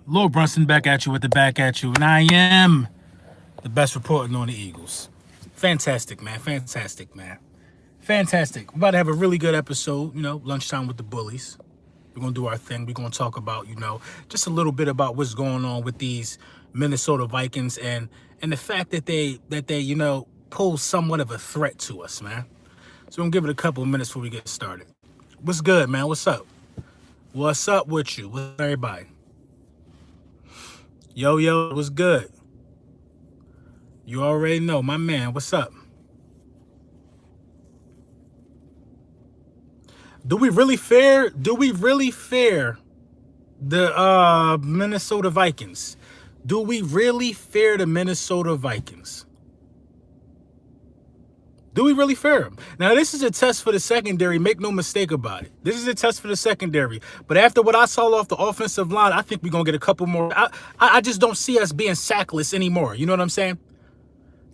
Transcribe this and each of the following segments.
Lord Brunson back at you with the back at you, and I am the best reporting on the Eagles. Fantastic, man. Fantastic, man. Fantastic. We're about to have a really good episode, lunchtime with the bullies. We're going to do our thing. We're going to talk about, just a little bit about what's going on with these Minnesota Vikings and the fact that they pose somewhat of a threat to us, man. So we're going to give it a couple of minutes before we get started. What's good, man? What's up? What's up with you? What's everybody? Yo, what's good? You already know, my man. What's up? Do we really fear the Minnesota Vikings? Do we really fear the Minnesota Vikings? Do we really fear them? Now, this is a test for the secondary. Make no mistake about it. This is a test for the secondary. But after what I saw off the offensive line, I think we're going to get a couple more. I just don't see us being sackless anymore. You know what I'm saying?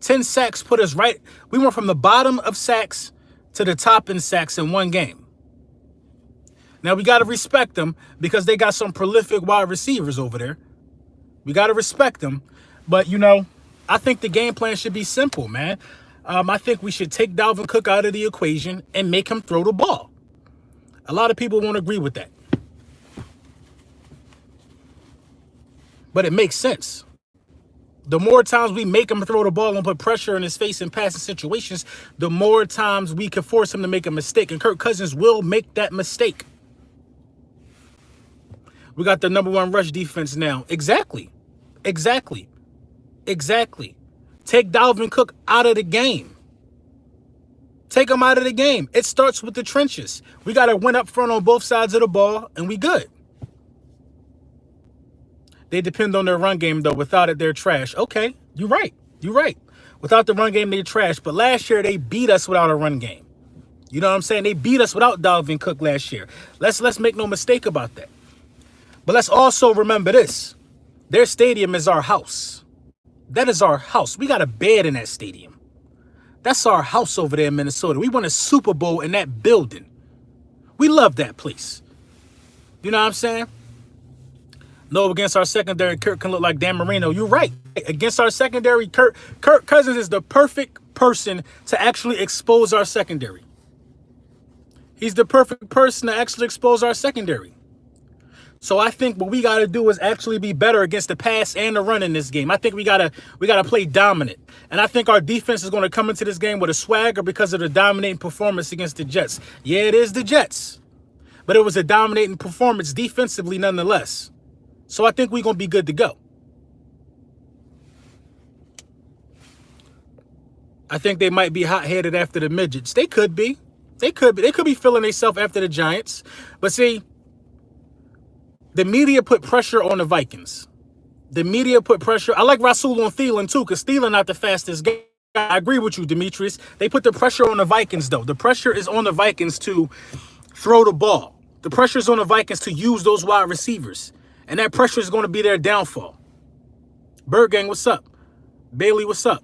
10 sacks put us right. We went from the bottom of sacks to the top in sacks in one game. Now, we got to respect them because they got some prolific wide receivers over there. We got to respect them. But, I think the game plan should be simple, man. I think we should take Dalvin Cook out of the equation and make him throw the ball. A lot of people won't agree with that. But it makes sense. The more times we make him throw the ball and put pressure in his face in passing situations, the more times we can force him to make a mistake. And Kirk Cousins will make that mistake. We got the number one rush defense now. Exactly. Take Dalvin Cook out of the game. Take him out of the game. It starts with the trenches. We got to win up front on both sides of the ball, and we good. They depend on their run game, though. Without it, they're trash. Okay, you're right. Without the run game, they're trash. But last year, they beat us without a run game. You know what I'm saying? They beat us without Dalvin Cook last year. Let's make no mistake about that. But let's also remember this. Their stadium is our house. That is our house. We got a bed in that stadium. That's our house over there in Minnesota. We won a Super Bowl in that building. We love that place. You know what I'm saying? No, against our secondary, Kirk can look like Dan Marino. You're right. Against our secondary, Kirk Cousins is the perfect person to actually expose our secondary. He's the perfect person to actually expose our secondary. So I think what we got to do is actually be better against the pass and the run in this game. I think we gotta play dominant. And I think our defense is going to come into this game with a swagger because of the dominating performance against the Jets. Yeah, it is the Jets. But it was a dominating performance defensively nonetheless. So I think we're going to be good to go. I think they might be hot-headed after the midgets. They could be. They could be feeling themselves after the Giants. But see, the media put pressure on the Vikings. The media put pressure. I like Rasul on Thielen, too, because Thielen not the fastest guy. I agree with you, Demetrius. They put the pressure on the Vikings, though. The pressure is on the Vikings to throw the ball. The pressure is on the Vikings to use those wide receivers. And that pressure is going to be their downfall. Bird Gang, what's up? Bailey, what's up?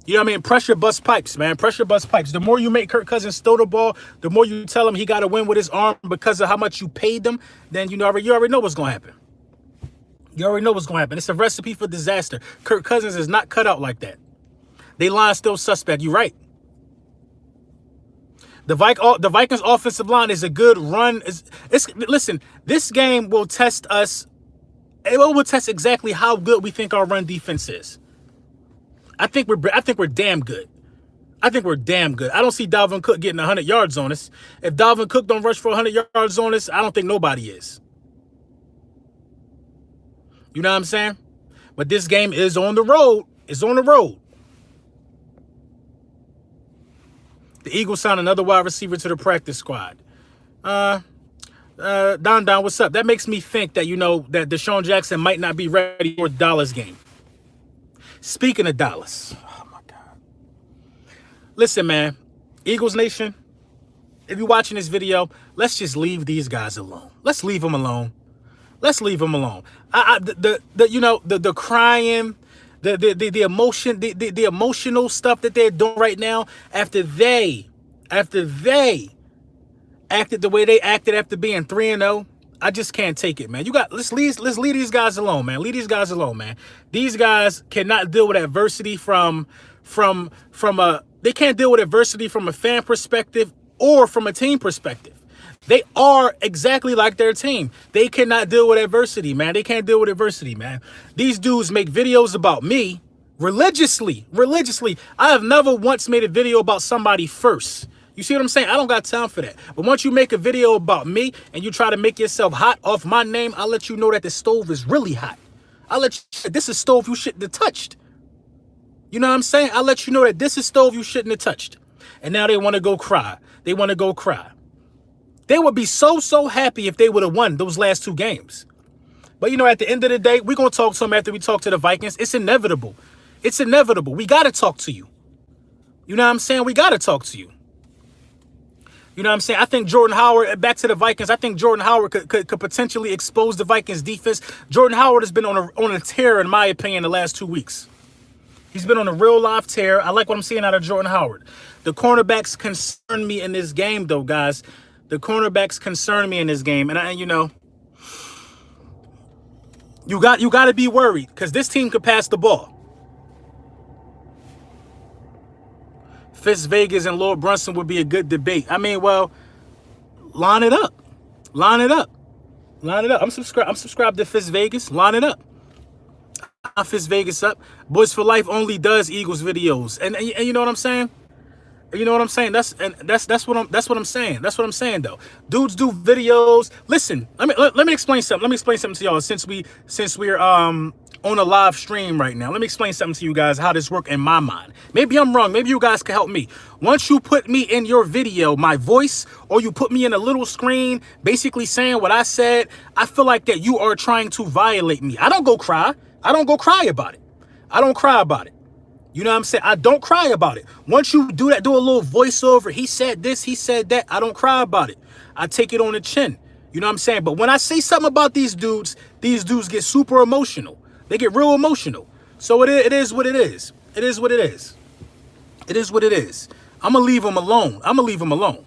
You know what I mean? Pressure bust pipes, man. Pressure bust pipes. The more you make Kirk Cousins throw the ball, the more you tell him he got to win with his arm because of how much you paid them, then you already know what's going to happen. You already know what's going to happen. It's a recipe for disaster. Kirk Cousins is not cut out like that. They line still suspect. You're right. The Vikings offensive line is a good run. Listen, this game will test us. It will test exactly how good we think our run defense is. I think we're damn good. I don't see Dalvin Cook getting 100 yards on us. If Dalvin Cook don't rush for 100 yards on us, I don't think nobody is. You know what I'm saying? But this game is on the road. It's on the road. The Eagles signed another wide receiver to the practice squad. Don, what's up? That makes me think that, that Deshaun Jackson might not be ready for the Dallas game. Speaking of Dallas, oh my God. Listen, man, Eagles Nation, if you're watching this video, let's just leave these guys alone. Let's leave them alone. The crying, the emotion, the emotional stuff that they're doing right now after they acted the way they acted after being 3-0. I just can't take it, man. Let's leave these guys alone, man. Leave these guys alone, man. These guys cannot deal with adversity they can't deal with adversity from a fan perspective or from a team perspective. They are exactly like their team. They cannot deal with adversity, man. They can't deal with adversity, man. These dudes make videos about me religiously. I have never once made a video about somebody first. You see what I'm saying? I don't got time for that. But once you make a video about me and you try to make yourself hot off my name, I'll let you know that the stove is really hot. This is stove you shouldn't have touched. You know what I'm saying? I'll let you know that this is stove you shouldn't have touched. And now they want to go cry. They want to go cry. They would be so happy if they would have won those last 2 games. But, at the end of the day, we're going to talk to them after we talk to the Vikings. It's inevitable. It's inevitable. We got to talk to you. You know what I'm saying? We got to talk to you. You know what I'm saying? I think Jordan Howard, back to the Vikings, I think Jordan Howard could potentially expose the Vikings defense. Jordan Howard has been on a tear, in my opinion, the last 2 weeks. He's been on a real live tear. I like what I'm seeing out of Jordan Howard. The cornerbacks concern me in this game, though, guys. The cornerbacks concern me in this game. And, you got to be worried because this team could pass the ball. Fitz Vegas and Lord Brunson would be a good debate. I mean, well, line it up. I'm subscribed to Fitz Vegas. Line it up. Fitz Vegas up. Boys for Life only does Eagles videos. And you know what I'm saying? You know what I'm saying? That's what I'm saying. That's what I'm saying though. Dudes do videos. Listen, let me explain something. Let me explain something to y'all since we're on a live stream right now. Let me explain something to you guys how this works in my mind. Maybe I'm wrong. Maybe you guys can help me. Once you put me in your video, my voice, or you put me in a little screen basically saying what I said, I feel like that you are trying to violate me. I don't go cry about it. You know what I'm saying? I don't cry about it. Once you do that, do a little voiceover. He said this, he said that. I don't cry about it. I take it on the chin. You know what I'm saying? But when I say something about these dudes get super emotional. They get real emotional. So it is what it is. It is what it is. It is what it is. I'm going to leave them alone.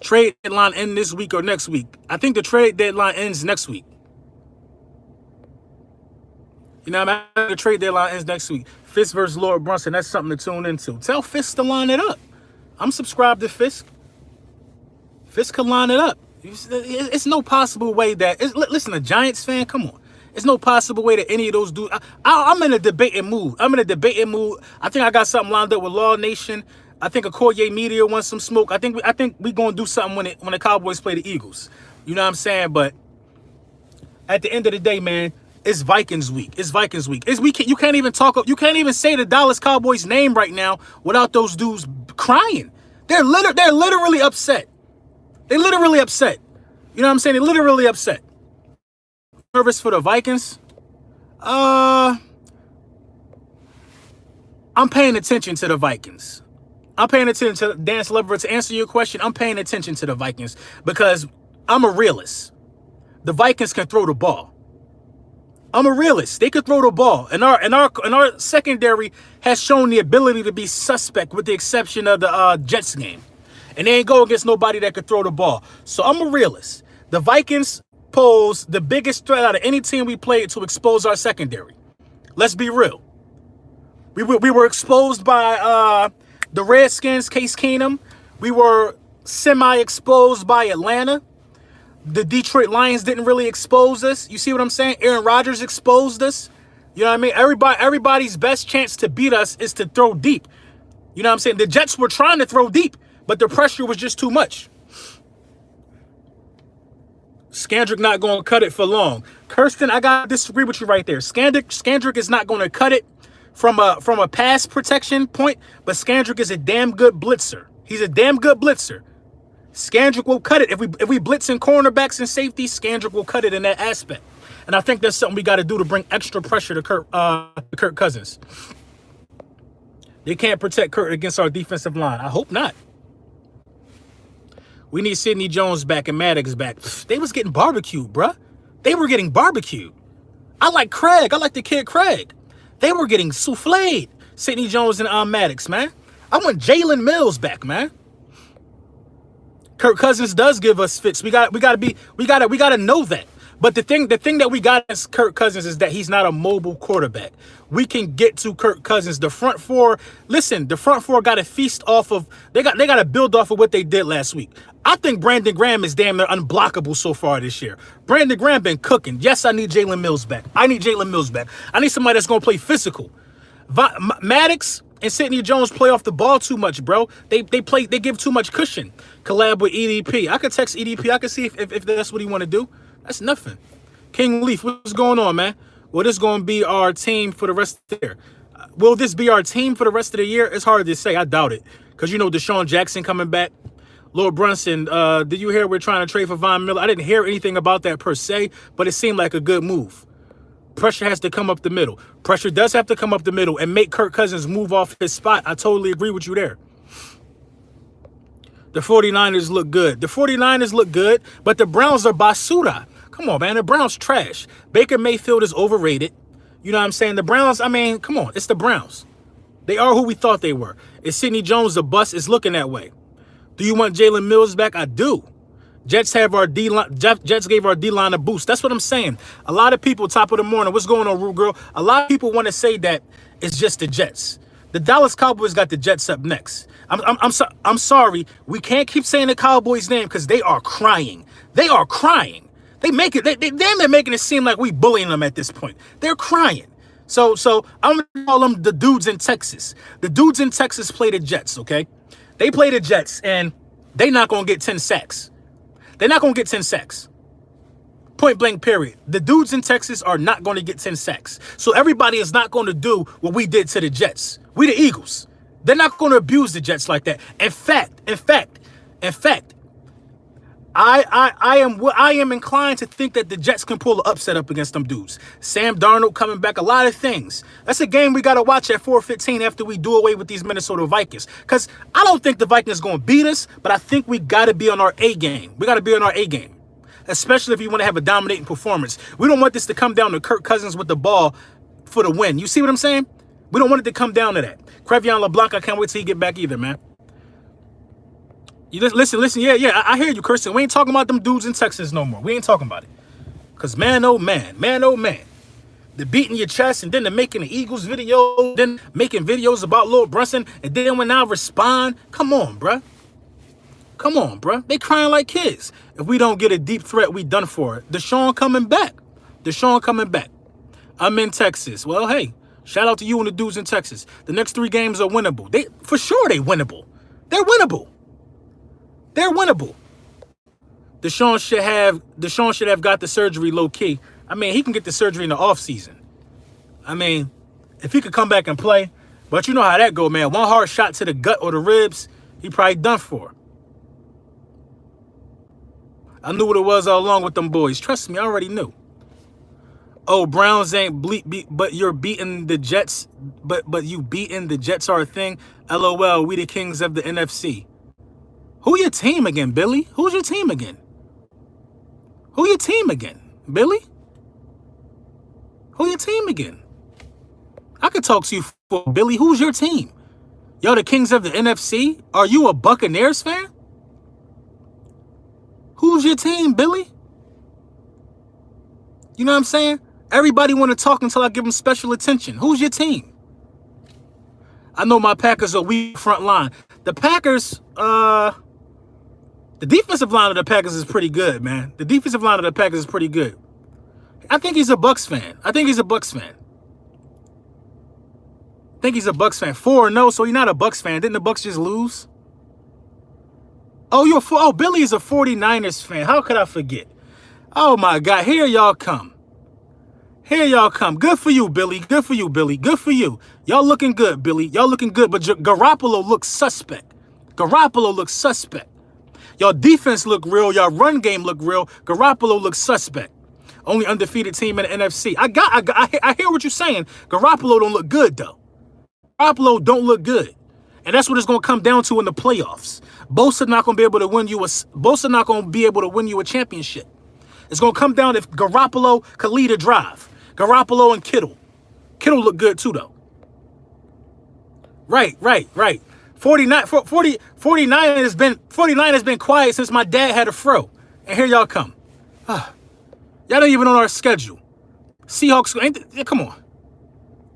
Trade deadline end this week or next week. I think the trade deadline ends next week. You know what I mean? The trade deadline ends next week. Fisk versus Lord Brunson. That's something to tune into. Tell Fisk to line it up. I'm subscribed to Fisk. Fisk can line it up. It's no possible way that... Listen, a Giants fan, come on. There's no possible way that any of those dudes... I'm in a debating mood. I think I got something lined up with Law Nation. I think Okoye Media wants some smoke. I think we going to do something when the Cowboys play the Eagles. You know what I'm saying? But at the end of the day, man, it's Vikings week. You can't even talk. You can't even say the Dallas Cowboys name right now without those dudes crying. They're literally upset. You know what I'm saying? They're literally upset. Nervous for the Vikings? I'm paying attention to the Vikings. I'm paying attention to Dan Lever. To answer your question, I'm paying attention to the Vikings because I'm a realist. The Vikings can throw the ball. I'm a realist. They could throw the ball. And our secondary has shown the ability to be suspect with the exception of the Jets game. And they ain't go against nobody that could throw the ball. So I'm a realist. The Vikings pose the biggest threat out of any team we played to expose our secondary. Let's be real. We were exposed by the Redskins, Case Keenum. We were semi-exposed by Atlanta. The Detroit Lions didn't really expose us. You see what I'm saying? Aaron Rodgers exposed us. You know what I mean? Everybody's best chance to beat us is to throw deep. You know what I'm saying? The Jets were trying to throw deep, but the pressure was just too much. Skandrick not going to cut it for long. Kirsten, I got to disagree with you right there. Skandrick is not going to cut it from a pass protection point, but Skandrick is a damn good blitzer. He's a damn good blitzer. Skandrick will cut it. If we blitz in cornerbacks and safety, Skandrick will cut it in that aspect. And I think that's something we got to do to bring extra pressure to Kirk Cousins. They can't protect Kirk against our defensive line. I hope not. We need Sidney Jones back and Maddox back. They was getting barbecued, bruh. They were getting barbecued. I like Craig. I like the kid Craig. They were getting souffled. Sidney Jones and Maddox, man. I want Jalen Mills back, man. Kirk Cousins does give us fits. We gotta know that. But the thing that we got against Kirk Cousins is that he's not a mobile quarterback. We can get to Kirk Cousins. The front four, listen, the front four got to feast off of. They got to build off of what they did last week. I think Brandon Graham is damn near unblockable so far this year. Brandon Graham been cooking. Yes, I need Jalen Mills back. I need somebody that's gonna play physical. Maddox and Sidney Jones play off the ball too much, bro. They give too much cushion. Collab with EDP. I could text EDP. I could see if that's what he want to do. That's nothing. King Leaf, what's going on, man? Well, this going to be our team for the rest of the year. Will this be our team for the rest of the year? It's hard to say. I doubt it. Because, Deshaun Jackson coming back. Lord Brunson, did you hear we're trying to trade for Von Miller? I didn't hear anything about that per se, but it seemed like a good move. Pressure has to come up the middle. Pressure does have to come up the middle and make Kirk Cousins move off his spot. I totally agree with you there. The 49ers look good. But the Browns are basura. Come on, man. The Browns trash. Baker Mayfield is overrated. You know what I'm saying? The Browns, come on. It's the Browns. They are who we thought they were. Is Sidney Jones a bust? It's looking that way. Do you want Jalen Mills back? I do. Jets gave our D-line a boost. That's what I'm saying. A lot of people, top of the morning, what's going on, Rude Girl? A lot of people want to say that it's just the Jets. The Dallas Cowboys got the Jets up next. I'm sorry. We can't keep saying the Cowboys' name because they are crying. They are crying. They damn near making it seem like we bullying them at this point. They're crying. So I'm gonna call them the dudes in Texas. The dudes in Texas play the Jets, okay? They play the Jets, and they're not gonna get 10 sacks. They're not gonna get 10 sacks. Point blank, period. The dudes in Texas are not going to get 10 sacks. So everybody is not going to do what we did to the Jets. We the Eagles. They're not going to abuse the Jets like that. In fact, I am inclined to think that the Jets can pull an upset up against them dudes. Sam Darnold coming back, a lot of things. That's a game we got to watch at 4:15 after we do away with these Minnesota Vikings. Because I don't think the Vikings are going to beat us, but I think we got to be on our A game. We got to be on our A game. Especially if you want to have a dominating performance. We don't want this to come down to Kirk Cousins with the ball for the win. You see what I'm saying? We don't want it to come down to that. Crevion LeBlanc, I can't wait till he get back either, man. You listen. Yeah, I hear you, Kirsten. We ain't talking about them dudes in Texas no more. We ain't talking about it. Because man, oh man. The beating your chest and then the making the Eagles video, then making videos about Lord Brunson, and then when I respond, come on, bruh. They crying like kids. If we don't get a deep threat, we done for it. Deshaun coming back. I'm in Texas. Well, hey, shout out to you and the dudes in Texas. The next 3 games are winnable. For sure they winnable. They're winnable. Deshaun should have got the surgery low key. He can get the surgery in the offseason. If he could come back and play, but you know how that go, man. One hard shot to the gut or the ribs, he probably done for. I knew what it was all along with them boys. Trust me, I already knew. Oh, Browns ain't but you're beating the Jets. But you beating the Jets are a thing. LOL, we the kings of the NFC. Who your team again, Billy? Who's your team again? Billy? Who your team again? I could talk to you for Billy. Who's your team? Yo, the kings of the NFC? Are you a Buccaneers fan? Who's your team, Billy? You know what I'm saying? Everybody want to talk until I give them special attention. Who's your team? I know my Packers are weak front line. The Packers, the defensive line of the Packers is pretty good, man. I think he's a Bucks fan. 4-0, so you're not a Bucks fan. Didn't the Bucks just lose? Oh, Billy is a 49ers fan. How could I forget? Oh, my God. Here y'all come. Good for you, Billy. Good for you. Y'all looking good, Billy. Y'all looking good, but Garoppolo looks suspect. Y'all defense look real. Y'all run game look real. Garoppolo looks suspect. Only undefeated team in the NFC. I hear what you're saying. Garoppolo don't look good, though. And that's what it's going to come down to in the playoffs. Bosa not going to be able to win you a championship. It's going to come down if Garoppolo could lead a drive. Garoppolo and Kittle. Kittle look good too, though. Right. 49 has been quiet since my dad had a fro. And here y'all come. Y'all not even on our schedule. Seahawks, come on.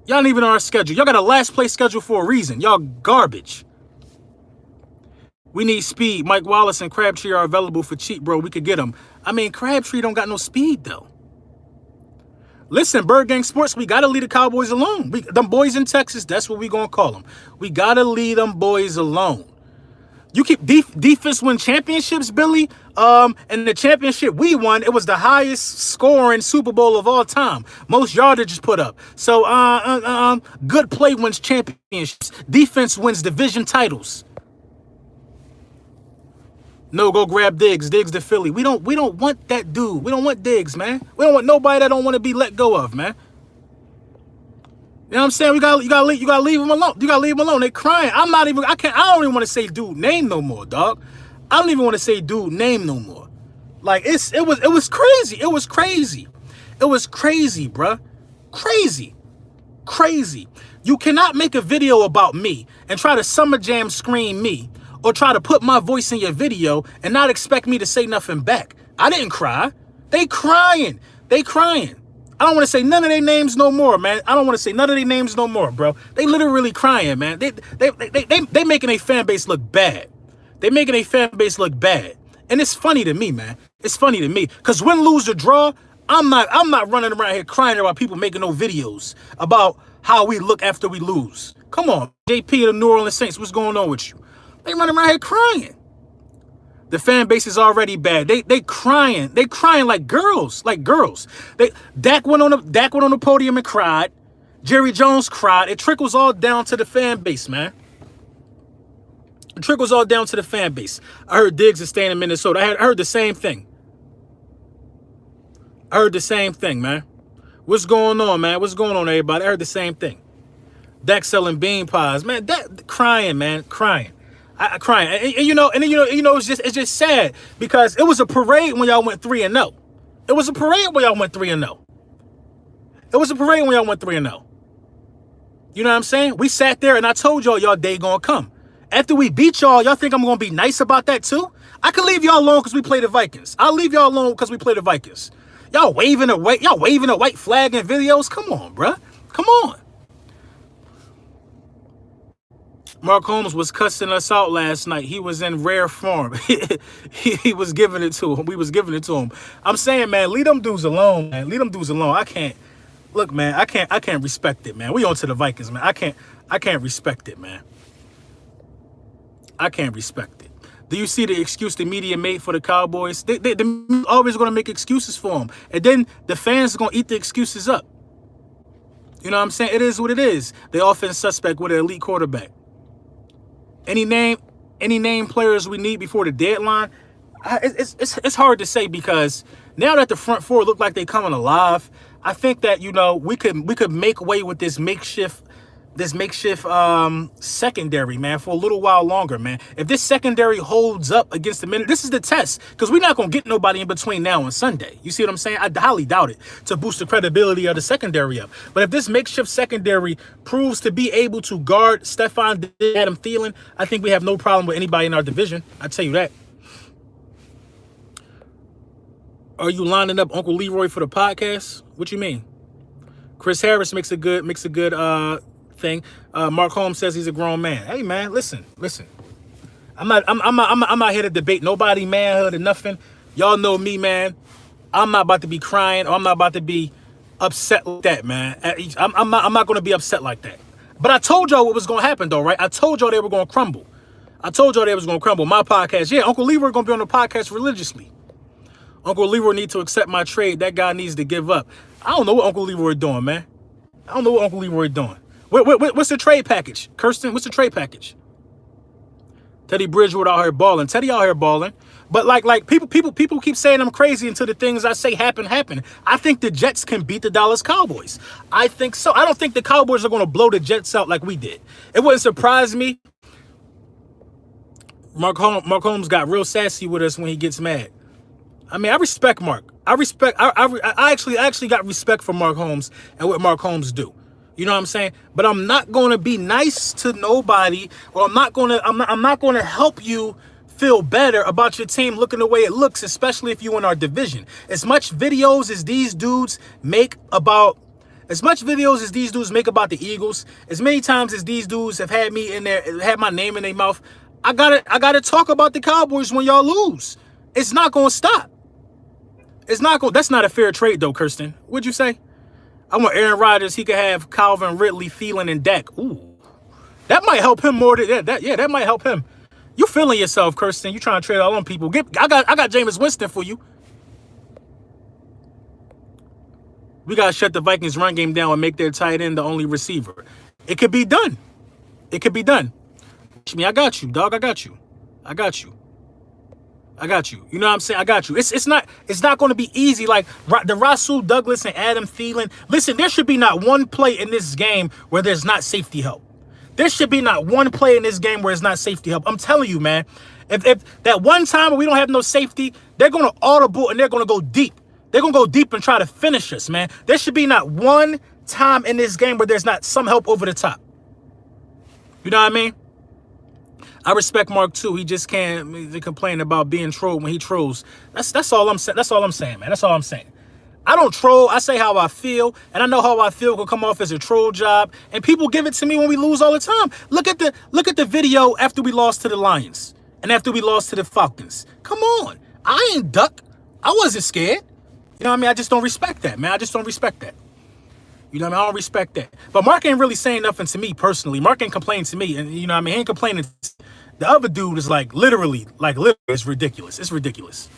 Y'all not even on our schedule. Y'all got a last place schedule for a reason. Y'all garbage. We need speed. Mike Wallace and Crabtree are available for cheap, bro. We could get them. I mean, Crabtree don't got no speed, though. Listen, Bird Gang Sports, we got to leave the Cowboys alone. Them boys in Texas, that's what we going to call them. We got to leave them boys alone. You keep defense win championships, Billy. And the championship we won, it was the highest scoring Super Bowl of all time. Most yardage put up. So, good play wins championships. Defense wins division titles. No, go grab Diggs. Diggs to Philly. We don't want that dude. We don't want Diggs, man. We don't want nobody that don't want to be let go of, man. You know what I'm saying? You gotta leave him alone. You gotta leave him alone. They crying. I don't even want to say dude name no more, dog. I don't even want to say dude name no more. Like it was crazy. It was crazy. It was crazy, bruh. Crazy. You cannot make a video about me and try to summer jam scream me or try to put my voice in your video and not expect me to say nothing back. I didn't cry. They crying. I don't want to say none of their names no more, man. I don't want to say none of their names no more, bro. They literally crying, man. They making a fan base look bad. They making a fan base look bad. And it's funny to me, man. It's funny to me. Because win, lose, or draw, I'm not running around here crying about people making no videos about how we look after we lose. Come on, JP of the New Orleans Saints, what's going on with you? They running around here crying. The fan base is already bad. They crying. They crying like girls. Dak went on the podium and cried. Jerry Jones cried. It trickles all down to the fan base, man. It trickles all down to the fan base. I heard Diggs is staying in Minnesota. I heard the same thing. Man. What's going on, man? What's going on, everybody? I heard the same thing. Dak selling bean pies, man. Dak crying, man, crying. Crying, and you know, it's just sad because it was a parade when y'all went 3-0. It was a parade when y'all went 3-0. You know what I'm saying? We sat there and I told y'all day gonna come. After we beat y'all think I'm gonna be nice about that too? I can leave y'all alone because we play the Vikings. I'll leave y'all alone because we play the Vikings. Y'all waving a white flag in videos. Come on, bruh. Come on. Mark Holmes was cussing us out last night. He was in rare form. he was giving it to him. We was giving it to him. I'm saying, man, leave them dudes alone, man. Leave them dudes alone. I can't respect it, man. We on to the Vikings, man. I can't respect it, man. I can't respect it. Do you see the excuse the media made for the Cowboys? They're always going to make excuses for them. And then the fans are going to eat the excuses up. You know what I'm saying? It is what it is. The offense suspect with an elite quarterback. Any name players we need before the deadline? It's hard to say because now that the front four look like they coming alive, I think that we could make way with this makeshift secondary, man, for a little while longer, man. If this secondary holds up against the minute, this is the test because we're not gonna get nobody in between now and Sunday. You see what I'm saying? I highly doubt it to boost the credibility of the secondary up. But if this makeshift secondary proves to be able to guard Stephon Diggs, Adam Thielen, I think we have no problem with anybody in our division. I tell you that. Are you lining up Uncle Leroy for the podcast? What you mean? Chris Harris makes a good thing. Mark Holmes says he's a grown man. Hey man, listen. I'm not here to debate nobody manhood or nothing. Y'all know me, man. I'm not about to be crying or I'm not about to be upset like that, man. I'm not going to be upset like that. But I told y'all what was going to happen though, right? I told y'all they were going to crumble. My podcast. Yeah, Uncle Leroy going to be on the podcast religiously. Uncle Leroy needs to accept my trade. That guy needs to give up. I don't know what Uncle Leroy doing, man. What's the trade package? Kirsten, what's the trade package? Teddy Bridgewater out here balling. Teddy out here balling. But like people keep saying I'm crazy until the things I say happen. I think the Jets can beat the Dallas Cowboys. I think so. I don't think the Cowboys are going to blow the Jets out like we did. It wouldn't surprise me. Mark Holmes got real sassy with us when he gets mad. I mean, I respect Mark. I actually got respect for Mark Holmes and what Mark Holmes do. You know what I'm saying? But I'm not going to be nice to nobody, or I'm not going to help you feel better about your team looking the way it looks, especially if you in our division. As much videos as these dudes make about the Eagles, as many times as these dudes have had me in there, had my name in their mouth, I gotta talk about the Cowboys when y'all lose. It's not gonna stop. It's not going. That's not a fair trade though, Kirsten. What'd you say? I want Aaron Rodgers. He could have Calvin Ridley, Thielen, and Dak. Ooh, that might help him more than that. Yeah, that might help him. You feeling yourself, Kirsten? You trying to trade all on people? I got Jameis Winston for you. We gotta shut the Vikings run game down and make their tight end the only receiver. It could be done. It could be done. I got you, dog. I got you. You know what I'm saying? I got you. It's not going to be easy. Like the Rasul Douglas and Adam Thielen. Listen, there should be not one play in this game where there's not safety help. There should be not one play in this game where it's not safety help. I'm telling you, man. If that one time where we don't have no safety, they're going to audible and they're going to go deep. They're going to go deep and try to finish us, man. There should be not one time in this game where there's not some help over the top. You know what I mean? I respect Mark too. He just can't complain about being trolled when he trolls. That's all I'm saying. That's all I'm saying, man. That's all I'm saying. I don't troll. I say how I feel, and I know how I feel can come off as a troll job. And people give it to me when we lose all the time. Look at the video after we lost to the Lions and after we lost to the Falcons. Come on, I ain't duck. I wasn't scared. You know what I mean? I just don't respect that, man. I just don't respect that. You know what I mean? I don't respect that. But Mark ain't really saying nothing to me personally. Mark ain't complaining to me. And you know what I mean? He ain't complaining. The other dude is literally, it's ridiculous. It's ridiculous.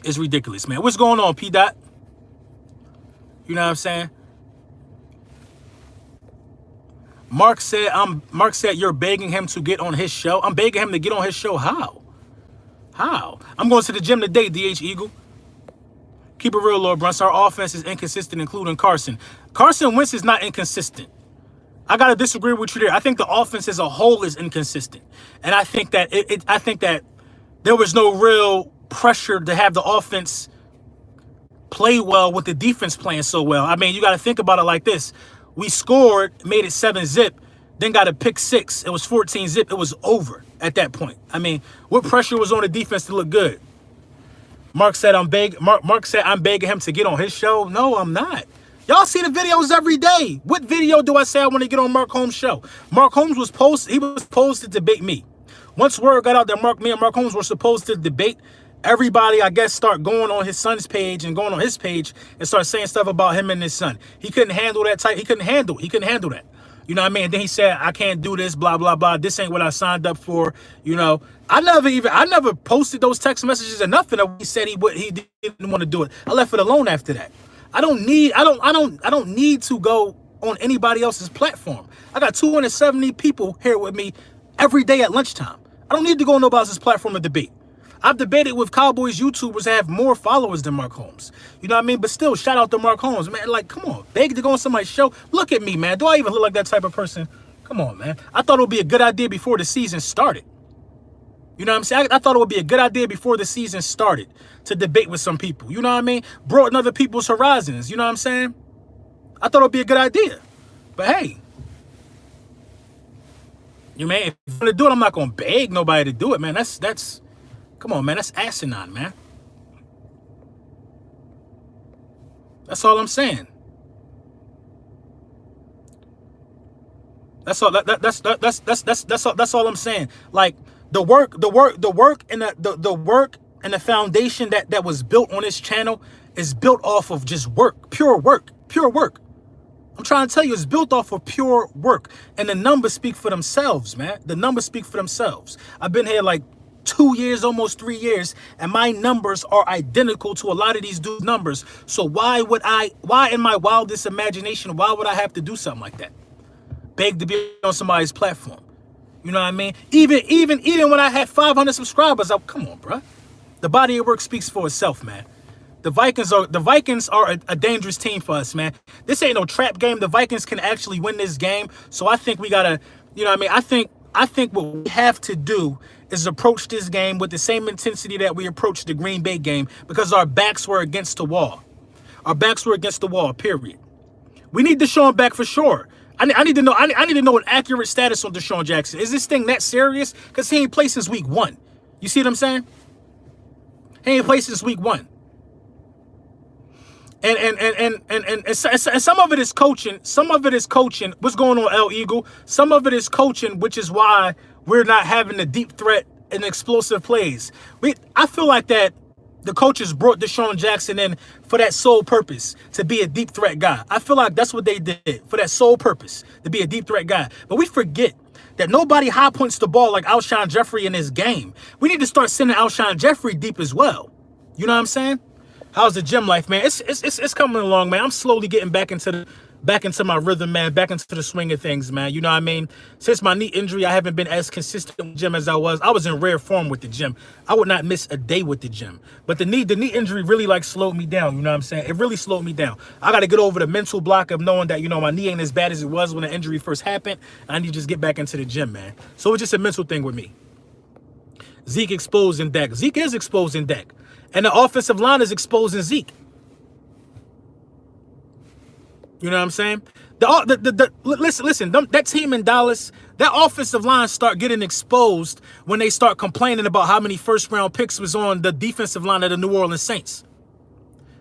It's ridiculous, man. What's going on, P. Dot? You know what I'm saying? Mark said you're begging him to get on his show. I'm begging him to get on his show. How? I'm going to the gym today, DH Eagle. Keep it real, Lord Brunson. Our offense is inconsistent, including Carson. Carson Wentz is not inconsistent. I gotta disagree with you there. I think the offense as a whole is inconsistent, and I think that I think that there was no real pressure to have the offense play well with the defense playing so well. I mean, you got to think about it like this: we scored, made it 7-zip, then got a pick 6. It was 14-zip. It was over at that point. I mean, what pressure was on the defense to look good? Mark said I'm begging him to get on his show. No, I'm not. Y'all see the videos every day. What video do I say I want to get on Mark Holmes' show? Mark Holmes was supposed to debate me. Once word got out that me and Mark Holmes were supposed to debate, everybody, I guess, start going on his son's page and going on his page and start saying stuff about him and his son. He couldn't handle that type. He couldn't handle that. You know what I mean? And then he said, I can't do this, blah, blah, blah. This ain't what I signed up for. You know, I never posted those text messages or nothing that he said he didn't want to do it. I left it alone after that. I don't need to go on anybody else's platform. I got 270 people here with me every day at lunchtime. I don't need to go on nobody else's platform to debate. I've debated with Cowboys YouTubers that have more followers than Mark Holmes. You know what I mean? But still, shout out to Mark Holmes, man. Like, come on, beg to go on somebody's show. Look at me, man. Do I even look like that type of person? Come on, man. I thought it would be a good idea before the season started. You know what I'm saying? I thought it would be a good idea before the season started to debate with some people. You know what I mean? Broaden other people's horizons. You know what I'm saying? I thought it would be a good idea. But hey, you man, if you're gonna do it, I'm not gonna beg nobody to do it, man. That's come on, man. That's asinine, man. That's all I'm saying. That's all. That's all I'm saying. Like the work and the work and the foundation that was built on this channel is built off of just work, pure work. I'm trying to tell you, it's built off of pure work, and the numbers speak for themselves, man. The numbers speak for themselves. I've been here like 2 years, almost 3 years, and my numbers are identical to a lot of these dudes' numbers. So why in my wildest imagination, why would I have to do something like that? Beg to be on somebody's platform. You know what I mean? Even when I had 500 subscribers, come on, bro. The body of work speaks for itself, man. The Vikings are a dangerous team for us, man. This ain't no trap game. The Vikings can actually win this game. So I think we gotta, you know what I mean? I think what we have to do is approach this game with the same intensity that we approached the Green Bay game, because our backs were against the wall. Our backs were against the wall, period. We need Deshaun back for sure. I need to know. I need to know an accurate status on Deshaun Jackson. Is this thing that serious? Because he ain't played since week 1. You see what I'm saying? He ain't played since week 1. And some of it is coaching. Some of it is coaching. What's going on, El Eagle? Some of it is coaching, which is why we're not having the deep threat and explosive plays. I feel like that the coaches brought Deshaun Jackson in for that sole purpose, to be a deep threat guy. I feel like that's what they did, for that sole purpose, to be a deep threat guy. But we forget that nobody high points the ball like Alshon Jeffrey in this game. We need to start sending Alshon Jeffrey deep as well. You know what I'm saying? How's the gym life, man? It's coming along, man. I'm slowly getting back into my rhythm, man. Back into the swing of things, man. You know what I mean? Since my knee injury, I haven't been as consistent with the gym as I was. I was in rare form with the gym. I would not miss a day with the gym. But the knee injury really like slowed me down. You know what I'm saying? It really slowed me down. I got to get over the mental block of knowing that, you know, my knee ain't as bad as it was when the injury first happened. I need to just get back into the gym, man. So it's just a mental thing with me. Zeke exposing Dak. Zeke is exposing Dak. And the offensive line is exposing Zeke. You know what I'm saying? Listen, that team in Dallas, that offensive line start getting exposed when they start complaining about how many first-round picks was on the defensive line of the New Orleans Saints.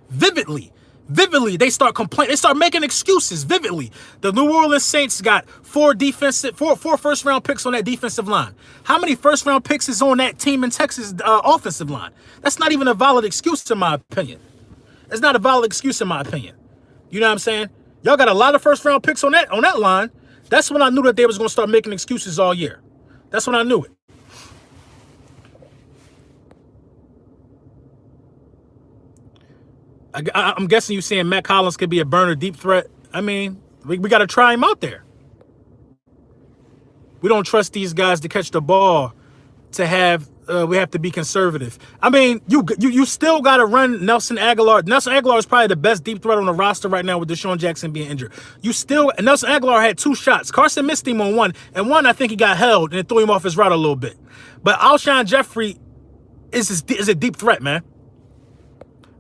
Vividly, they start complaining. They start making excuses. Vividly, the New Orleans Saints got four first-round picks on that defensive line. How many first-round picks is on that team in Texas offensive line? That's not even a valid excuse, in my opinion. It's not a valid excuse, in my opinion. You know what I'm saying? Y'all got a lot of first-round picks on that line. That's when I knew that they was going to start making excuses all year. That's when I knew it. I'm guessing you saying Matt Collins could be a burner deep threat. I mean, we got to try him out there. We don't trust these guys to catch the ball. We have to be conservative. I mean, you still got to run Nelson Aguilar. Nelson Aguilar is probably the best deep threat on the roster right now with Deshaun Jackson being injured. Nelson Aguilar had 2 shots. Carson missed him on one, and one I think he got held and it threw him off his route a little bit. But Alshon Jeffrey is a deep threat, man.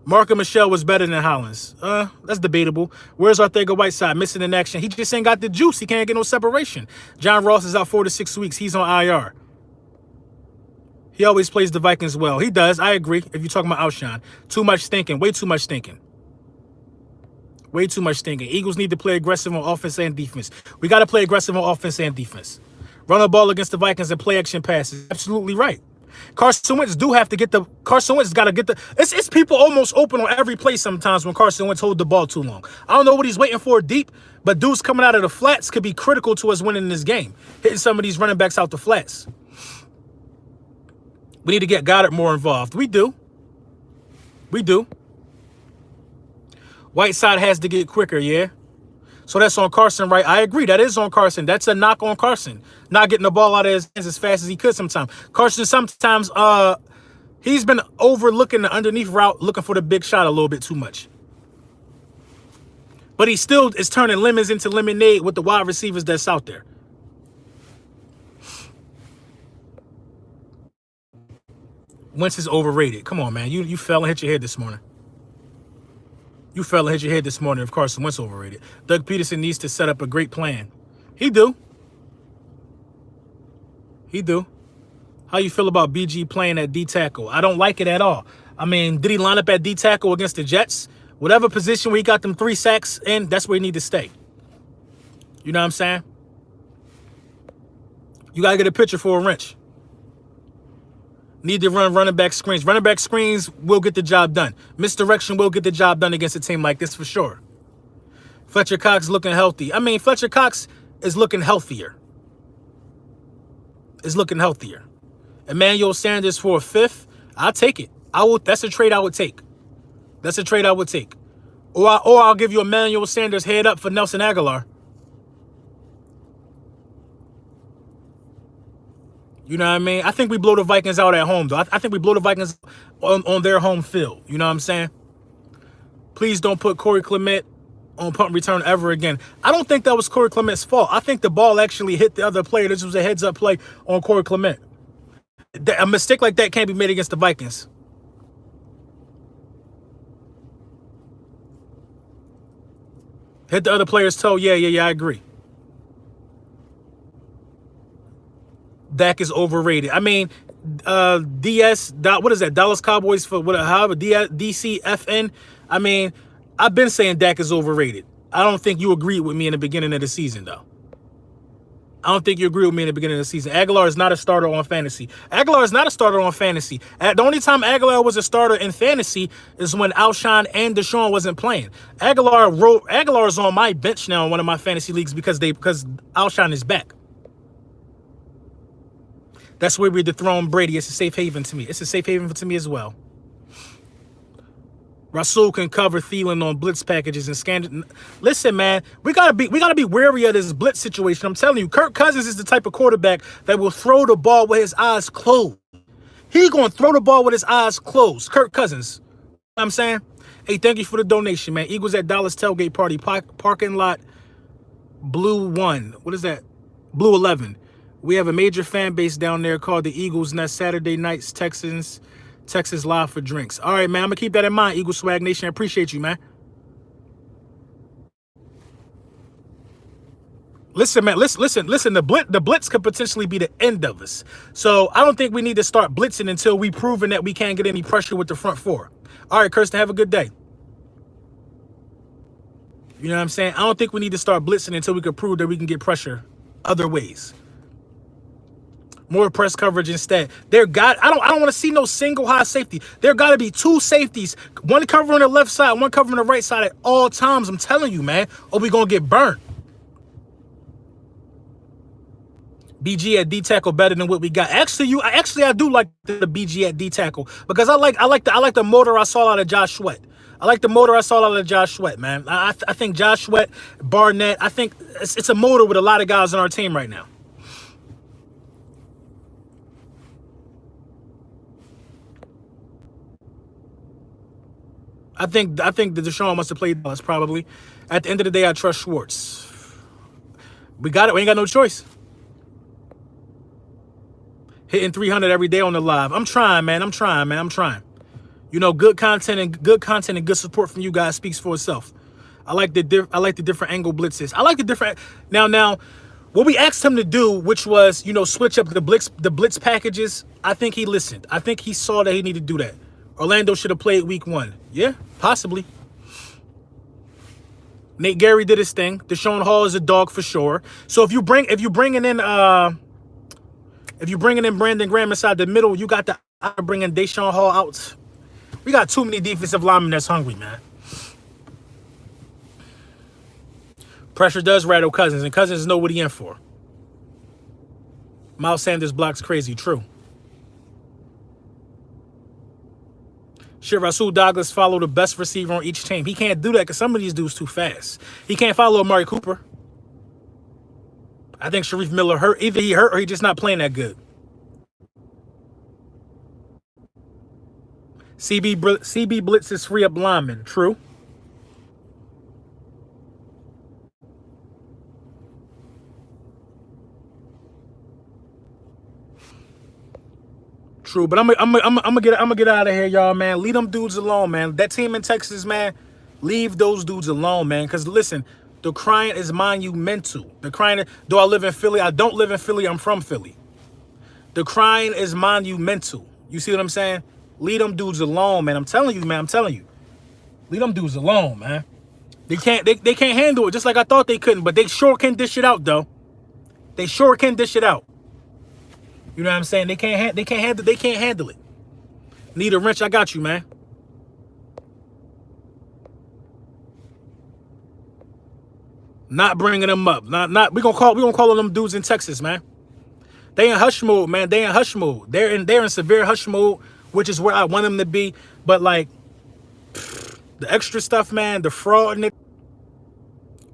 Marcus Michelle was better than Hollins. That's debatable. Where's Arcega-Whiteside? Missing in action. He just ain't got the juice. He can't get no separation. John Ross is out 4 to 6 weeks. He's on IR. He always plays the Vikings well. He does. I agree. If you're talking about Alshon. Too much thinking. Way too much thinking. Way too much thinking. Eagles need to play aggressive on offense and defense. We got to play aggressive on offense and defense. Run the ball against the Vikings and play action passes. Absolutely right. Carson Wentz got to get the. It's people almost open on every play sometimes when Carson Wentz hold the ball too long. I don't know what he's waiting for deep, but dudes coming out of the flats could be critical to us winning this game. Hitting some of these running backs out the flats. We need to get Goddard more involved. We do. Whiteside has to get quicker, yeah? So that's on Carson, right? I agree. That is on Carson. That's a knock on Carson. Not getting the ball out of his hands as fast as he could sometimes. Carson sometimes, he's been overlooking the underneath route, looking for the big shot a little bit too much. But he still is turning lemons into lemonade with the wide receivers that's out there. Wentz is overrated. Come on, man. You fell and hit your head this morning. You fell and hit your head this morning if Carson Wentz overrated. Doug Peterson needs to set up a great plan. He do. How you feel about BG playing at D tackle? I don't like it at all. I mean, did he line up at D tackle against the Jets? Whatever position where he got them 3 sacks in, that's where he need to stay. You know what I'm saying? You got to get a pitcher for a wrench. Need to run running back screens. Running back screens will get the job done. Misdirection will get the job done against a team like this for sure. Fletcher Cox looking healthy. I mean, Fletcher Cox is looking healthier. Emmanuel Sanders for a 5th. I'll take it. That's a trade I would take. Or I'll give you Emmanuel Sanders head up for Nelson Aguilar. You know what I mean? I think we blow the Vikings out at home, though. I think we blow the Vikings on their home field. You know what I'm saying? Please don't put Corey Clement on punt return ever again. I don't think that was Corey Clement's fault. I think the ball actually hit the other player. This was a heads-up play on Corey Clement. A mistake like that can't be made against the Vikings. Hit the other player's toe. Yeah, I agree. Dak is overrated. I mean, DS, what is that? Dallas Cowboys for what? However, DCFN. I mean, I've been saying Dak is overrated. I don't think you agreed with me in the beginning of the season, though. I don't think you agree with me in the beginning of the season. Aguilar is not a starter on fantasy. Aguilar is not a starter on fantasy. The only time Aguilar was a starter in fantasy is when Alshon and Deshaun wasn't playing. Aguilar is on my bench now in one of my fantasy leagues because Alshon is back. That's where we dethrone Brady. It's a safe haven to me. It's a safe haven to me as well. Rasul can cover Thielen on blitz packages and scan. Listen, man, we gotta be wary of this blitz situation. I'm telling you, Kirk Cousins is the type of quarterback that will throw the ball with his eyes closed. He gonna throw the ball with his eyes closed. Kirk Cousins. You know what I'm saying? Hey, thank you for the donation, man. Eagles at Dallas tailgate party, parking lot, Blue 1. What is that? Blue 11. We have a major fan base down there called the Eagles Nest. Saturday nights, Texas live for drinks. All right, man. I'm gonna keep that in mind, Eagle Swag Nation. I appreciate you, man. Listen, man. Listen. The blitz could potentially be the end of us. So I don't think we need to start blitzing until we proven that we can't get any pressure with the front four. All right, Kirsten. Have a good day. You know what I'm saying? I don't think we need to start blitzing until we can prove that we can get pressure other ways. More press coverage instead. I don't want to see no single high safety. There got to be two safeties, one covering the left side, one covering the right side at all times. I'm telling you, man, or we gonna get burnt. BG at D tackle better than what we got. Actually, I do like the BG at D tackle because I like the motor I saw out of Josh Sweat. I like the motor I saw out of Josh Sweat, man. I think Josh Sweat, Barnett. I think it's a motor with a lot of guys on our team right now. I think the Deshaun must have played us probably. At the end of the day, I trust Schwartz. We got it. We ain't got no choice. Hitting 300 every day on the live. I'm trying, man. I'm trying. You know, good content and good support from you guys speaks for itself. I like the different angle blitzes. I like the different now. What we asked him to do, which was, you know, switch up the blitz packages. I think he listened. I think he saw that he needed to do that. Orlando should have played week 1. Yeah, possibly. Nate Gary did his thing. Deshaun Hall is a dog for sure. So if you bringing in Brandon Graham inside the middle, you got to bringing Deshaun Hall out. We got too many defensive linemen that's hungry, man. Pressure does rattle Cousins, and Cousins know what he in for. Miles Sanders blocks crazy. True. Should Rasul Douglas follow the best receiver on each team? He can't do that because some of these dudes too fast. He can't follow Amari Cooper. I think Sharif Miller hurt. Either he hurt or he just not playing that good. CB blitzes free up linemen. True. True, but I'm gonna get out of here, y'all, man. Leave them dudes alone, man. That team in Texas, man, leave those dudes alone, man. Because listen, the crying is monumental. The crying, though I live in Philly, I don't live in Philly. I'm from Philly. The crying is monumental. You see what I'm saying? Leave them dudes alone, man. I'm telling you, man. I'm telling you, leave them dudes alone, man. They can't handle it. Just like I thought they couldn't, but they sure can dish it out, though. They sure can dish it out. You know what I'm saying? They can't handle it. Need a wrench? I got you, man. Not bringing them up. Not. We gonna call on them dudes in Texas, man. They in hush mode, man. They in hush mode. They're in severe hush mode, which is where I want them to be. But like the extra stuff, man, the fraud and it.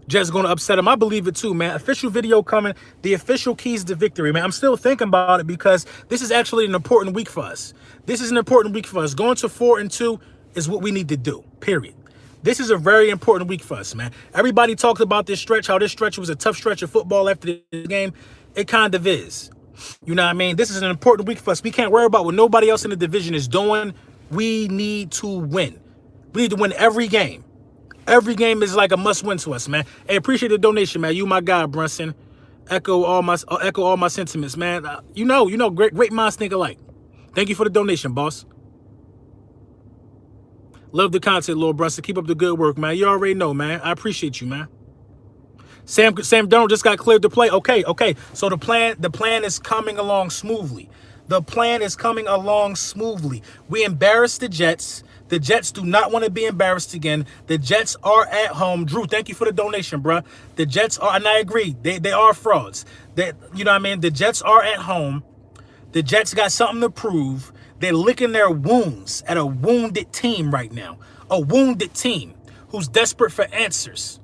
Just gonna upset him. I believe it too, man. Official video coming. The official keys to victory, man. I'm still thinking about it because this is actually an important week for us. This is an important week for us. Going to 4-2 is what we need to do, period. This is a very important week for us, man. Everybody talks about this stretch, how this stretch was a tough stretch of football after the game. It kind of is. You know what I mean? This is an important week for us. We can't worry about what nobody else in the division is doing. We need to win. We need to win every game. Every game is like a must-win to us, man. Hey, appreciate the donation, man. You my guy, Brunson. Echo all my sentiments, man. You know, great minds think alike. Thank you for the donation, boss. Love the content, Lord Brunson. Keep up the good work, man. You already know, man. I appreciate you, man. Sam Darnold just got cleared to play. Okay. So the plan is coming along smoothly. The plan is coming along smoothly. We embarrassed the Jets. The Jets do not want to be embarrassed again. The Jets are at home. Drew, thank you for the donation, bruh. The Jets are, and I agree, they are frauds. You know what I mean? The Jets are at home. The Jets got something to prove. They're licking their wounds at a wounded team right now. A wounded team who's desperate for answers.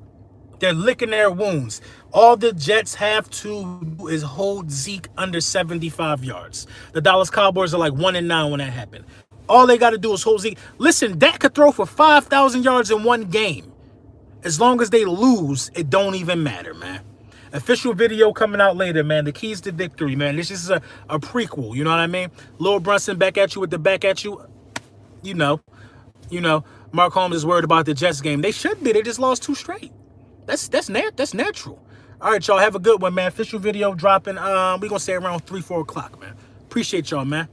They're licking their wounds. All the Jets have to do is hold Zeke under 75 yards. The Dallas Cowboys are like 1-9 when that happened. All they got to do is hold Zeke. Listen, Dak could throw for 5,000 yards in one game. As long as they lose, it don't even matter, man. Official video coming out later, man. The keys to victory, man. This is a prequel, you know what I mean? Lil Brunson back at you with the back at you. You know. Mark Holmes is worried about the Jets game. They should be. They just lost 2 straight. That's natural. All right, y'all. Have a good one, man. Official video dropping. We're going to say around 3-4 o'clock, man. Appreciate y'all, man.